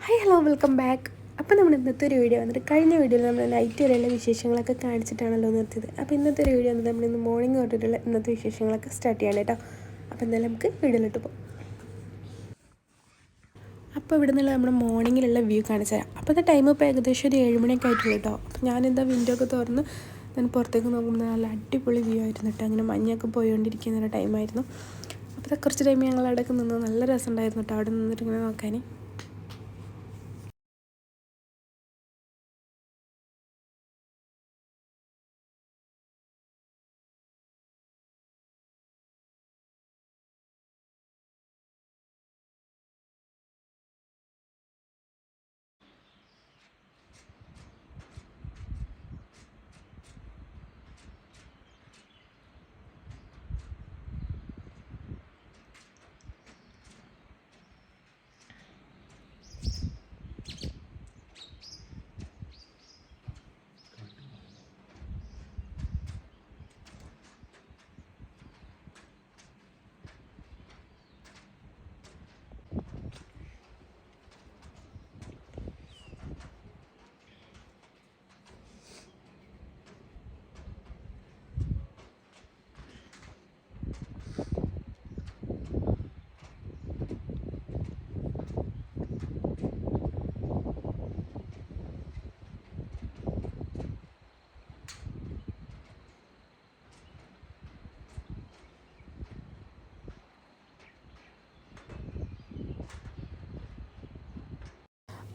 Hi hello welcome back. അപ്പോൾ നമ്മൾ ഇന്നത്തെ ഒരു വീഡിയോ വന്നിട്ട് കഴിഞ്ഞ വീഡിയോയിൽ നമ്മൾ നൈറ്റ് വരെയുള്ള വിശേഷങ്ങളൊക്കെ കാണിച്ചിട്ടാണല്ലോ നിർത്തിയത്. അപ്പോൾ ഇന്നത്തെ ഒരു വീഡിയോ വന്നിട്ട് നമ്മളിന്ന് മോർണിംഗ് തൊട്ടിട്ടുള്ള ഇന്നത്തെ വിശേഷങ്ങളൊക്കെ സ്റ്റാർട്ട് ചെയ്യണം കേട്ടോ. അപ്പോൾ എന്തായാലും നമുക്ക് വീഡിയോയിലോട്ട് പോകാം. അപ്പോൾ ഇവിടെ നിന്നുള്ള നമ്മുടെ മോർണിംഗിലുള്ള വ്യൂ കാണിച്ചു തരാം. അപ്പോൾ അത് ടൈം ഇപ്പോൾ ഏകദേശം ഒരു 7 മണിയൊക്കെ ആയിട്ടുള്ളൂ കേട്ടോ. അപ്പോൾ ഞാനെന്താ വിൻഡോ ഒക്കെ തുറന്ന് ഞാൻ പുറത്തേക്ക് നോക്കുമ്പോൾ നല്ല അടിപൊളി വ്യൂ ആയിരുന്നു കേട്ടോ. അങ്ങനെ മഞ്ഞൊക്കെ പോയിക്കൊണ്ടിരിക്കുന്ന ഒരു ടൈമായിരുന്നു. അപ്പോൾ കുറച്ച് ടൈം ഞങ്ങൾ അവിടെയൊക്കെ നിന്ന് നല്ല രസമുണ്ടായിരുന്നു കേട്ടോ അവിടെ നിന്നിട്ട് ഇങ്ങനെ നോക്കാൻ.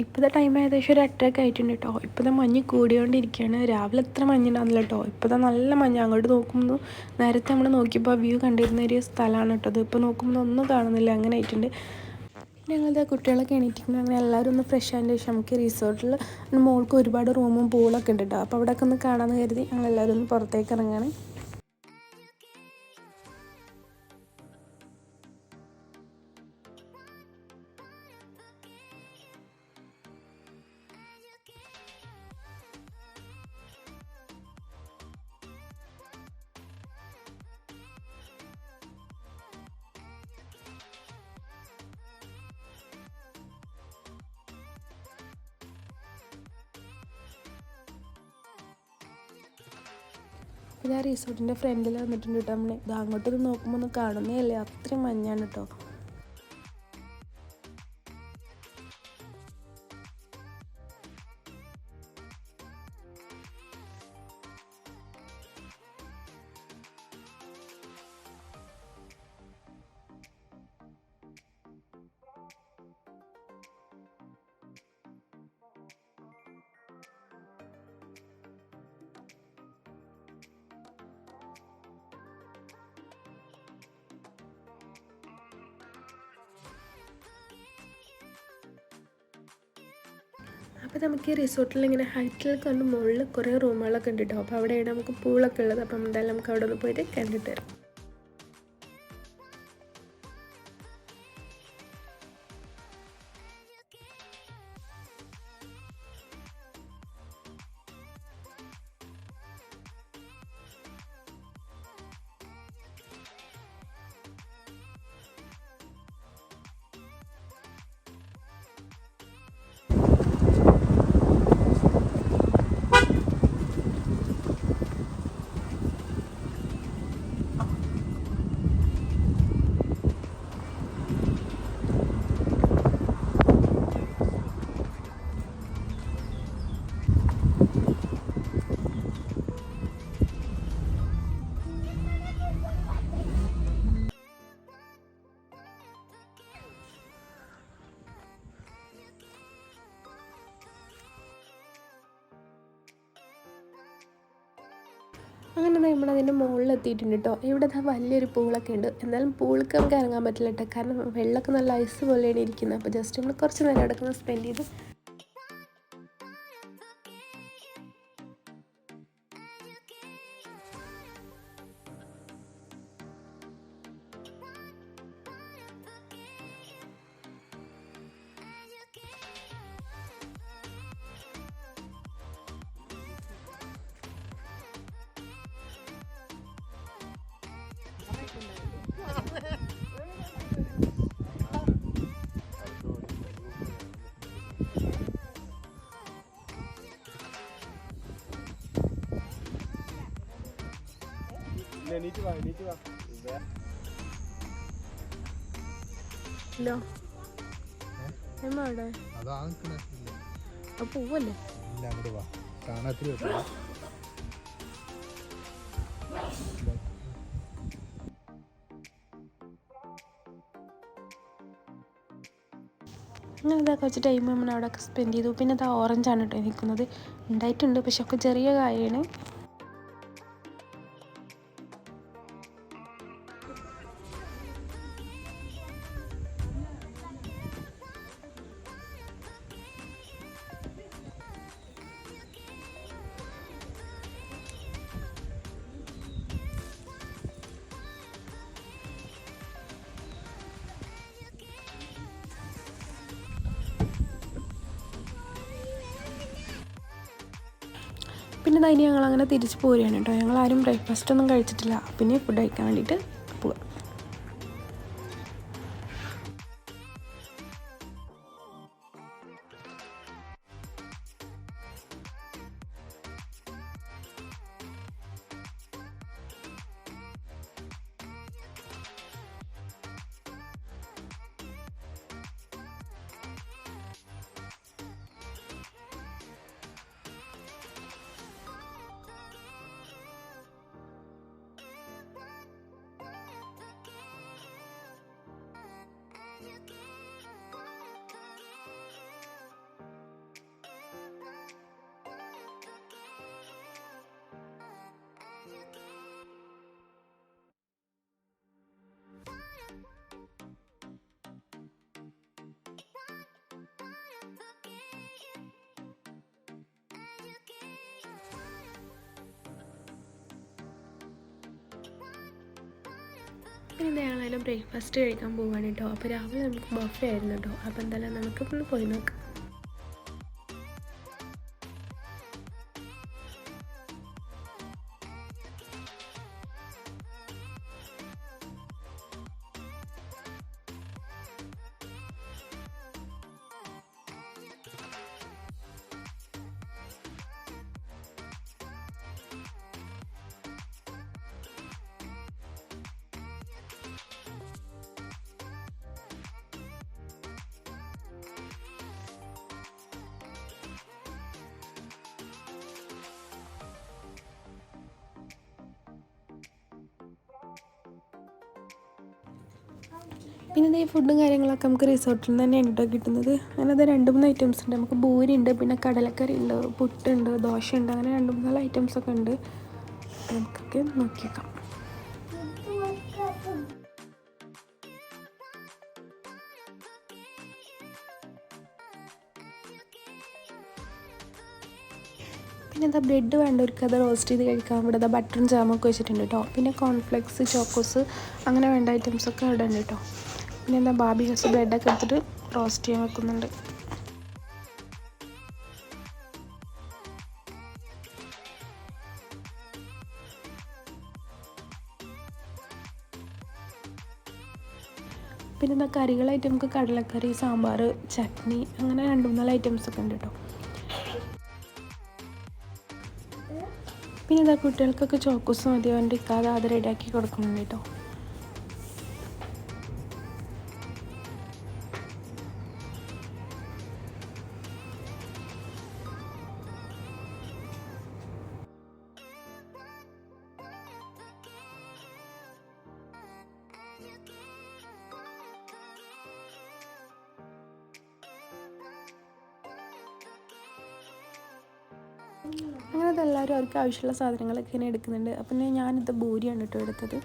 ഇപ്പോഴത്തെ ടൈം ഏകദേശം ഒരു 8:30 ആയിട്ടുണ്ട് കേട്ടോ. ഇപ്പോഴത്തെ മഞ്ഞ് കൂടിയോണ്ടിരിക്കുകയാണ്. രാവിലെ എത്ര മഞ്ഞുണ്ടാകുന്നില്ല കേട്ടോ. ഇപ്പോഴത്തെ നല്ല മഞ്ഞ്. അങ്ങോട്ട് നോക്കുമ്പോൾ നേരത്തെ നമ്മൾ നോക്കിയപ്പോൾ വ്യൂ കണ്ടിരുന്ന ഒരു സ്ഥലമാണ് കേട്ടോ. അത് ഇപ്പോൾ നോക്കുമ്പോൾ ഒന്നും കാണുന്നില്ല, അങ്ങനെ ആയിട്ടുണ്ട്. ഞങ്ങളുടെ കുട്ടികളൊക്കെ എണീറ്റിട്ടുണ്ട്. അങ്ങനെ എല്ലാവരും ഒന്ന് ഫ്രഷ് ആയതിന് ശേഷം നമുക്ക് റിസോർട്ടിൽ മോൾക്ക് ഒരുപാട് റൂമും പൂളൊക്കെ ഉണ്ട് കേട്ടോ. അപ്പോൾ അവിടെയൊക്കെ ഒന്ന് കാണാമെന്ന് കരുതി ഞങ്ങളെല്ലാവരും ഒന്ന് പുറത്തേക്ക് ഇറങ്ങുകയാണ്. അപ്പോൾ ഞാൻ റിസോർട്ടിൻ്റെ ഫ്രണ്ടിൽ വന്നിട്ടുണ്ട് കേട്ടോ. നമ്മൾ ഇത് അങ്ങോട്ടൊന്ന് നോക്കുമ്പോൾ ഒന്നും കാണുന്നേ അല്ലേ, അത്രയും മഞ്ഞാണ് കേട്ടോ. അപ്പോൾ നമുക്ക് ഈ റിസോർട്ടിൽ ഇങ്ങനെ ഹൈറ്റിൽ കണ്ട് മുകളിൽ കുറേ റൂമുകളൊക്കെ ഉണ്ട് കേട്ടോ. അപ്പോൾ അവിടെയാണ് നമുക്ക് പൂളൊക്കെ ഉള്ളത്. അപ്പം എന്തായാലും നമുക്ക് അവിടെ ഒന്ന് പോയിട്ട് കണ്ടിട്ട് വരാം. അങ്ങനെ നമ്മളതിൻ്റെ മുകളിലെത്തിയിട്ടുണ്ട് കേട്ടോ. ഇവിടെ വലിയൊരു പൂളൊക്കെ ഉണ്ട്. എന്നാലും പൂളിക്ക് നമുക്ക് ഇറങ്ങാൻ പറ്റില്ല കേട്ടോ, കാരണം വെള്ളമൊക്കെ നല്ല ഐസ് പോലെയാണ് ഇരിക്കുന്നത്. അപ്പോൾ ജസ്റ്റ് നമ്മൾ കുറച്ച് നേരം അവിടെ സ്പെൻഡ് ചെയ്ത് ഇല്ലോ എവിടെ പോവല്ലേ അങ്ങനെ ഇതാ കുറച്ച് ടൈം നമ്മൾ അവിടെ ഒക്കെ സ്പെൻഡ് ചെയ്തു. പിന്നെ ഇതാ ഓറഞ്ചാണ് കേട്ടോ നിൽക്കുന്നത്. ഉണ്ടായിട്ടുണ്ട്, പക്ഷെ ഒക്കെ ചെറിയ കായാണ്. പിന്നെ അതിന് ഞങ്ങളങ്ങനെ തിരിച്ച് പോരുകയാണ് കേട്ടോ. ഞങ്ങളാരും ബ്രേക്ക്ഫാസ്റ്റ് ഒന്നും കഴിച്ചിട്ടില്ല. പിന്നെ ഫുഡ് കഴിക്കാൻ വേണ്ടിയിട്ട് പോവാം. പിന്നെ ഞങ്ങളെല്ലാം ബ്രേക്ക്ഫാസ്റ്റ് കഴിക്കാൻ പോവുകയാണ് കേട്ടോ. അപ്പോൾ രാവിലെ നമുക്ക് ബഫേ ആയിരുന്നു കേട്ടോ. അപ്പോൾ എന്തായാലും നമുക്കിപ്പോൾ പോയി നോക്കാം. പിന്നെ ഈ ഫുഡും കാര്യങ്ങളൊക്കെ നമുക്ക് റിസോർട്ടിൽ നിന്ന് തന്നെയാണ് കേട്ടോ കിട്ടുന്നത്. അങ്ങനെ അത് 2-3 ഐറ്റംസ് ഉണ്ട്. നമുക്ക് പൂരി ഉണ്ട്, പിന്നെ കടലക്കറി ഉണ്ട്, പുട്ടുണ്ട്, ദോശ ഉണ്ട്, അങ്ങനെ 2-3 ഐറ്റംസൊക്കെ ഉണ്ട്. നമുക്കൊക്കെ നോക്കിയേക്കാം. പിന്നെ എന്താ ബ്രെഡ് വേണ്ടവർക്ക് അത് റോസ്റ്റ് ചെയ്ത് കഴിക്കാം. ഇവിടെ എന്താ ബട്ടറും ജാമൊക്കെ വെച്ചിട്ടുണ്ട് കേട്ടോ. പിന്നെ കോൺഫ്ലെക്സ്, ചോക്കോസ്, അങ്ങനെ വേണ്ട ഐറ്റംസൊക്കെ ഇവിടെ ഉണ്ട് കേട്ടോ. പിന്നെ എന്താ ബാബി ഹസ് ബ്രെഡൊക്കെ എടുത്തിട്ട് റോസ്റ്റ് ചെയ്യാൻ വെക്കുന്നുണ്ട്. പിന്നെ എന്താ കറികളായിട്ട് നമുക്ക് കടലക്കറി, സാമ്പാർ, ചട്നി, അങ്ങനെ 2-3 ഐറ്റംസൊക്കെ ഉണ്ട് കേട്ടോ. പിന്നെ ഇതാ കുട്ടികൾക്കൊക്കെ ചോക്കോസ് മതി വേണ്ടിക്കാതെ അത് റെഡിയാക്കി കൊടുക്കുന്നുണ്ട് കേട്ടോ. അങ്ങനെ അതെല്ലാവരും അവർക്ക് ആവശ്യമുള്ള സാധനങ്ങളൊക്കെ ഇങ്ങനെ എടുക്കുന്നുണ്ട്. അപ്പം ഞാനിത് ബൂരിയാണ് കേട്ടോ എടുത്തത്.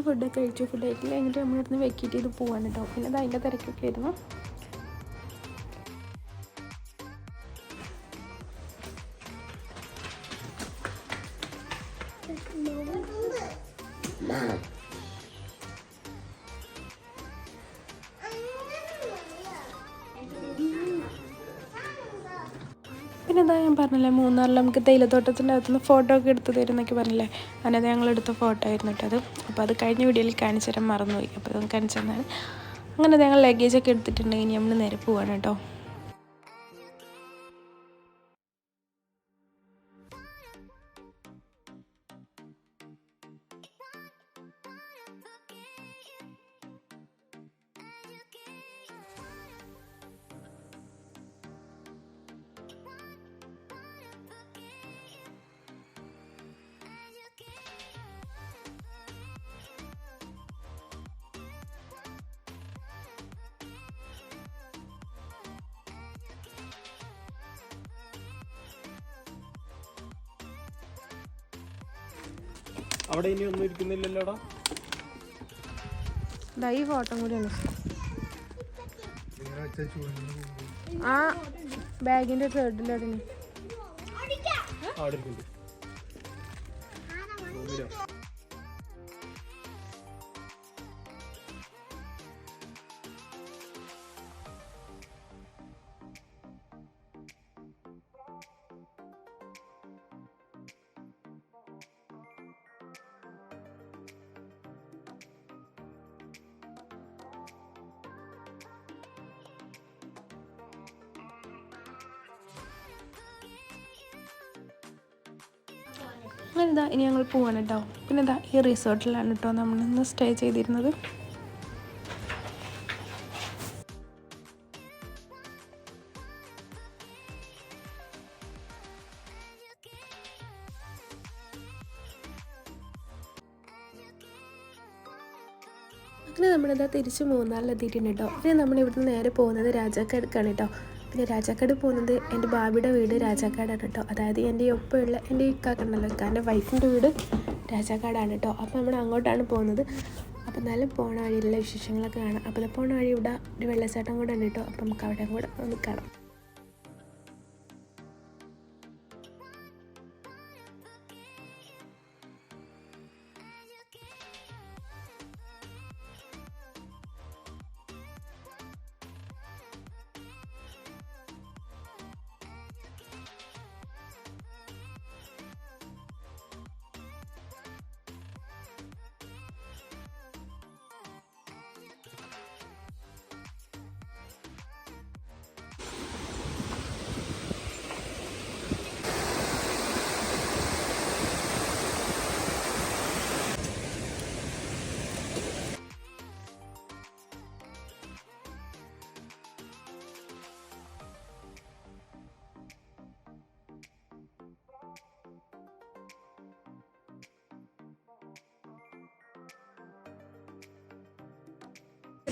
ഫുഡൊക്കെ കഴിച്ചു. ഫുഡ് കഴിക്കൽ കഴിഞ്ഞിട്ട് നമ്മളിവിടുന്ന് വെക്കേറ്റ് ചെയ്ത് പോവാണ് കേട്ടോ. പിന്നെ അത് അതിൻ്റെ തിരക്കൊക്കെ ആയിരുന്നു. പിന്നെ എന്താ ഞാൻ പറഞ്ഞില്ലേ, മൂന്നാറിൽ നമുക്ക് തേയിലത്തോട്ടത്തിൻ്റെ അകത്തുനിന്ന് ഫോട്ടോ ഒക്കെ എടുത്ത് തരുമെന്നൊക്കെ പറഞ്ഞില്ലേ, അതിനകത്ത് ഞങ്ങളെടുത്ത ഫോട്ടോ ആയിരുന്നു കേട്ടത്. അപ്പോൾ അത് കഴിഞ്ഞ വീഡിയോയിൽ കാണിച്ചു തരാൻ മറന്നുപോയി. അപ്പോൾ അത് കാണിച്ചു തന്നാണ്. അങ്ങനെ ഞങ്ങൾ ലഗേജൊക്കെ എടുത്തിട്ടുണ്ടെങ്കിൽ ഇനി നമ്മൾ നേരെ പോവാണ് കേട്ടോ. അവിടെ ഇനി ഒന്നും ഇരിക്കുന്നില്ലല്ലോടാ. ഈ ഫോട്ടോ കൂടിയാണ് ആ ബാഗിന്റെ സൈഡിലതിന് അങ്ങനെ ഇതാ ഇനി ഞങ്ങൾ പോവാണ് കേട്ടോ. പിന്നെ ഇതാ ഈ റിസോർട്ടിലാണ് കേട്ടോ നമ്മളിന്ന് സ്റ്റേ ചെയ്തിരുന്നത്. അങ്ങനെ നമ്മളിതാ തിരിച്ച് മൂന്നാറിലെത്തിയിട്ടുണ്ട് കേട്ടോ. പിന്നെ നമ്മളിവിടുന്ന് നേരെ പോകുന്നത് രാജാക്കാടുക്കാണ് കേട്ടോ. പിന്നെ രാജാക്കാട് പോകുന്നത് എൻ്റെ ഭാവിയുടെ വീട് രാജാക്കാടാണ് കേട്ടോ. അതായത് എൻ്റെ ഒപ്പമുള്ള എൻ്റെ ഇക്കാക്കുണ്ടല്ലോ, ഇക്കാൻ്റെ വൈഫിൻ്റെ വീട് രാജാക്കാടാണ് കേട്ടോ. അപ്പോൾ നമ്മൾ അങ്ങോട്ടാണ് പോകുന്നത്. അപ്പോൾ നല്ല പോണ വഴിയിലുള്ള വിശേഷങ്ങളൊക്കെ കാണാം. അപ്പോൾ പോണ വഴി ഇവിടെ ഒരു വെള്ളച്ചാട്ടം കൂടെ ഉണ്ട് കേട്ടോ. അപ്പോൾ നമുക്ക് അവിടെ കൂടെ ഒന്ന് കാണാം.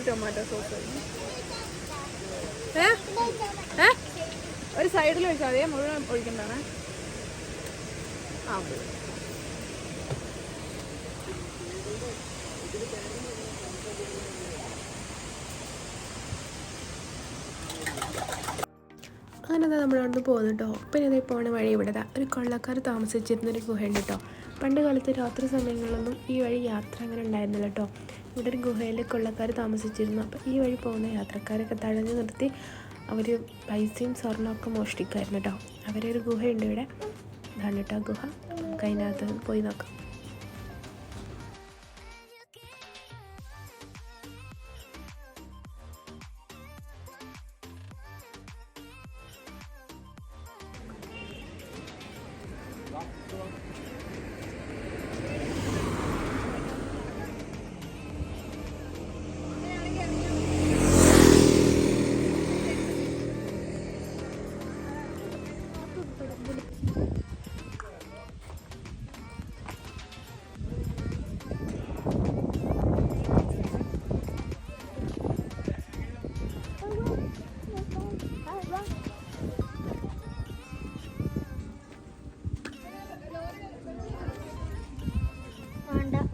ടൊമാറ്റോ സോസ് ഒരു സൈഡിൽ വെച്ചാൽ മതി, മുഴുവൻ ഒഴിക്കണ്ടാണ്. ആ അങ്ങനെ നമ്മളവിടെ പോകുന്നു കേട്ടോ. പിന്നെ ഇതേ പോണ വഴി ഇവിടെ ഒരു കൊള്ളക്കാർ താമസിച്ചിരുന്നൊരു ഗുഹയുണ്ട് കേട്ടോ. പണ്ട് കാലത്ത് രാത്രി സമയങ്ങളിലൊന്നും ഈ വഴി യാത്ര അങ്ങനെ ഉണ്ടായിരുന്നില്ല കേട്ടോ. ഇവിടെ ഒരു ഗുഹയിൽ കൊള്ളക്കാർ താമസിച്ചിരുന്നു. അപ്പോൾ ഈ വഴി പോകുന്ന യാത്രക്കാരൊക്കെ തടഞ്ഞു നിർത്തി അവർ പൈസയും സ്വർണ്ണമൊക്കെ മോഷ്ടിക്കുമായിരുന്നു കേട്ടോ. അവരൊരു ഗുഹയുണ്ട് ഇവിടെ, ഇതാണ് കേട്ടോ ഗുഹ. നമുക്ക് അതിനകത്ത് പോയി നോക്കാം.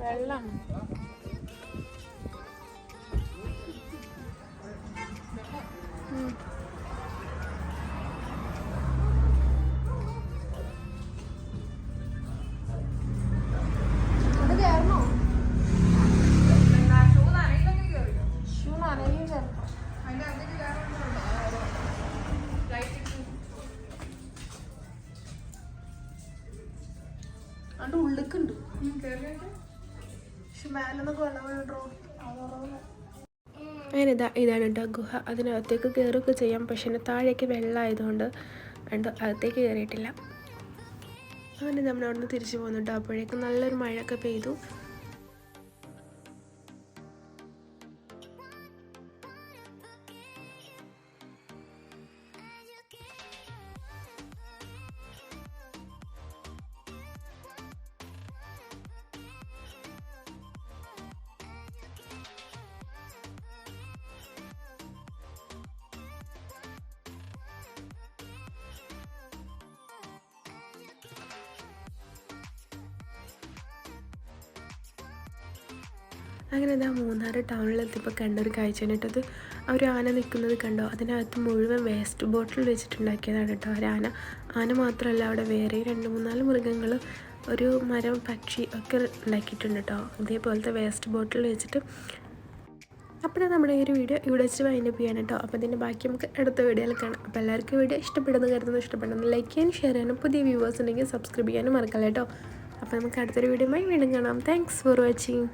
വെള്ളം അത് ഉള്ളിക്കുണ്ട് പക്ഷെ മേലെന്നൊക്കെ വെള്ളം വീഴോ. അങ്ങനെ ഇതാണ് കേട്ടോ ഗുഹ. അതിനകത്തേക്ക് കയറുകയൊക്കെ ചെയ്യാം, പക്ഷേ താഴേക്ക് വെള്ളമായതുകൊണ്ട് അകത്തേക്ക് കയറിയിട്ടില്ല. അങ്ങനെ നമ്മൾ അവിടെ നിന്ന് തിരിച്ചു പോകുന്നു കേട്ടോ. അപ്പോഴേക്കും നല്ലൊരു മഴയൊക്കെ പെയ്തു. അങ്ങനെ ഇതാ മൂന്നാർ ടൗണിലെത്തിയപ്പോൾ കണ്ടൊരു കാഴ്ചയാണ് കേട്ടോ. അത് ഒരു ആന നിൽക്കുന്നത് കണ്ടോ. അതിനകത്ത് മുഴുവൻ വേസ്റ്റ് ബോട്ടിൽ വെച്ചിട്ടുണ്ടാക്കിയതാണ് കേട്ടോ. ആന മാത്രമല്ല, അവിടെ വേറെ 2-3-4 മൃഗങ്ങൾ, ഒരു മരം, പക്ഷി ഒക്കെ ഉണ്ടാക്കിയിട്ടുണ്ട് കേട്ടോ, ഇതേപോലത്തെ വേസ്റ്റ് ബോട്ടിൽ വെച്ചിട്ട്. അപ്പോൾ നമ്മുടെ ഈ ഒരു വീഡിയോ ഇവിടെ വെച്ച് വൈൻഡപ്പ് ചെയ്യണം കേട്ടോ. അപ്പോൾ ഇതിൻ്റെ ബാക്കി നമുക്ക് അടുത്ത വീഡിയോയിൽ കാണാം. അപ്പോൾ എല്ലാവർക്കും വീഡിയോ ഇഷ്ടപ്പെടുന്നു, ലൈക്ക് ചെയ്യാനും ഷെയർ ചെയ്യാനും, പുതിയ വ്യൂവേഴ്സ് ഉണ്ടെങ്കിൽ സബ്സ്ക്രൈബ് ചെയ്യാനും മറക്കല്ല കേട്ടോ. അപ്പോൾ നമുക്ക് അടുത്തൊരു വീഡിയോയുമായി വീണ്ടും കാണാം. Thanks for watching.